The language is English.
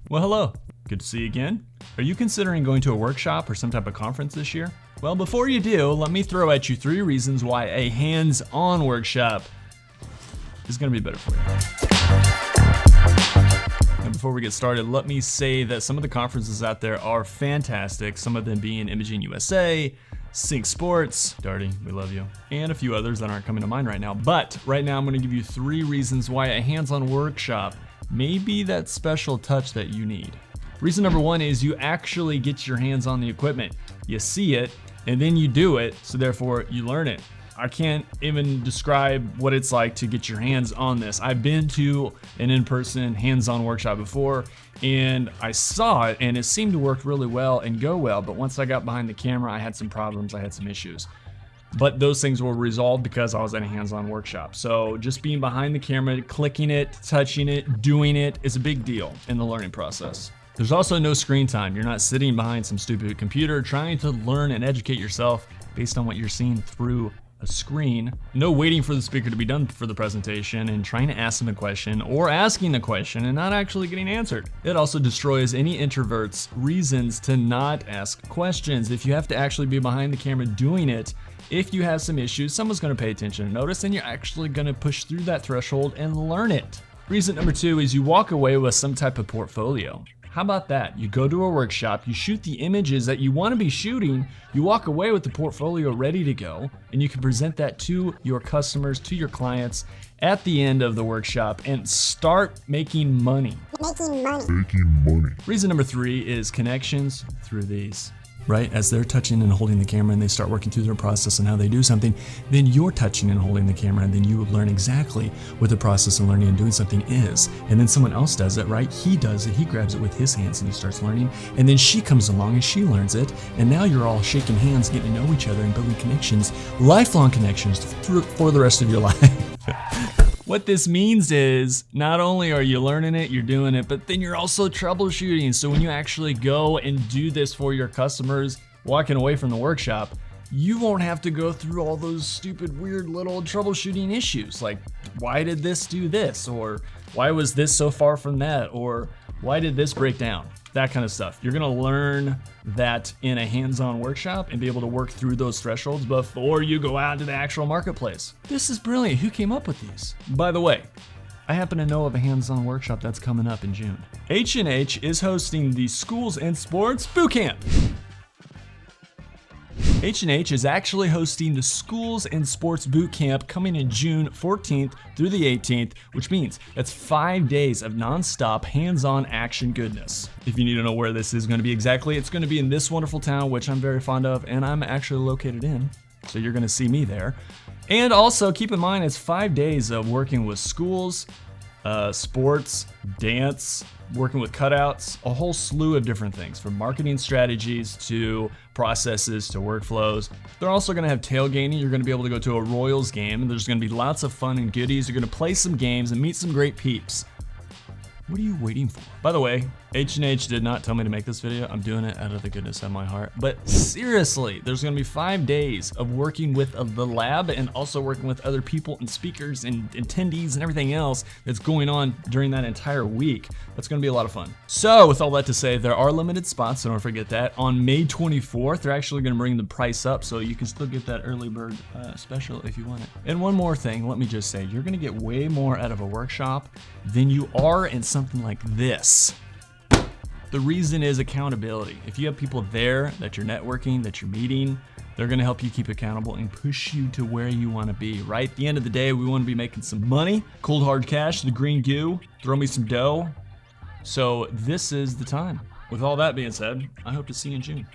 Well, hello. Good to see you again. Are you considering going to a workshop or some type of conference this year? Well, before you do, let me throw at you 3 reasons why a hands-on workshop is going to be better for you. And before we get started, let me say that some of the conferences out there are fantastic, some of them being Imaging USA, Sync Sports, Darty, we love you, and a few others that aren't coming to mind right now. But right now I'm going to give you 3 reasons why a hands-on workshop may be that special touch that you need. Reason number 1 is you actually get your hands on the equipment. You see it, and then you do it, so therefore you learn it. I can't even describe what it's like to get your hands on this. I've been to an in-person hands-on workshop before, and I saw it, and it seemed to work really well and go well, but once I got behind the camera, I had some problems, I had some issues. But those things were resolved because I was at a hands-on workshop. So just being behind the camera, clicking it, touching it, doing it is a big deal in the learning process. There's also no screen time. You're not sitting behind some stupid computer trying to learn and educate yourself based on what you're seeing through a screen. No waiting for the speaker to be done for the presentation and trying to ask them a question or asking the question and not actually getting answered. It also destroys any introverts' reasons to not ask questions. If you have to actually be behind the camera doing it, if you have some issues, someone's going to pay attention and notice, and you're actually going to push through that threshold and learn it. Reason number 2 is you walk away with some type of portfolio. How about that? You go to a workshop, you shoot the images that you want to be shooting, you walk away with the portfolio ready to go, and you can present that to your customers, to your clients at the end of the workshop and start making money. Making money. Reason number 3 is connections through these. Right? As they're touching and holding the camera and they start working through their process and how they do something, then you're touching and holding the camera, and then you learn exactly what the process of learning and doing something is. And then someone else does it, right? He does it, he grabs it with his hands and he starts learning, and then she comes along and she learns it, and now you're all shaking hands, getting to know each other and building connections, lifelong connections for the rest of your life. What this means is not only are you learning it, you're doing it, but then you're also troubleshooting. So when you actually go and do this for your customers, walking away from the workshop, you won't have to go through all those stupid, weird little troubleshooting issues. Like, why did this do this? Or why was this so far from that? Or why did this break down? That kind of stuff. You're gonna learn that in a hands-on workshop and be able to work through those thresholds before you go out to the actual marketplace. This is brilliant. Who came up with these? By the way, I happen to know of a hands-on workshop that's coming up in June. H&H is hosting the Schools and Sports Bootcamp. H&H is actually hosting the Schools and Sports Bootcamp coming in June 14th through the 18th, which means that's 5 days of non-stop hands-on action goodness. If you need to know where this is going to be exactly, it's going to be in this wonderful town, which I'm very fond of, and I'm actually located in, so you're going to see me there. And also keep in mind, it's 5 days of working with schools, sports, dance, working with cutouts, a whole slew of different things, from marketing strategies to processes to workflows. They're also going to have tailgating. You're going to be able to go to a Royals game, and there's going to be lots of fun and goodies. You're going to play some games and meet some great peeps. What are you waiting for? By the way, H&H did not tell me to make this video. I'm doing it out of the goodness of my heart. But seriously, there's gonna be 5 days of working with the lab and also working with other people and speakers and attendees and everything else that's going on during that entire week. That's gonna be a lot of fun. So with all that to say, there are limited spots, so don't forget that. On May 24th, they're actually gonna bring the price up, so you can still get that early bird special if you want it. And one more thing, let me just say, you're gonna get way more out of a workshop than you are in something like this. The reason is accountability. If you have people there that you're networking, that you're meeting, they're gonna help you keep accountable and push you to where you wanna be, right? At the end of the day, we wanna be making some money, cold hard cash, the green goo, throw me some dough. So this is the time. With all that being said, I hope to see you in June.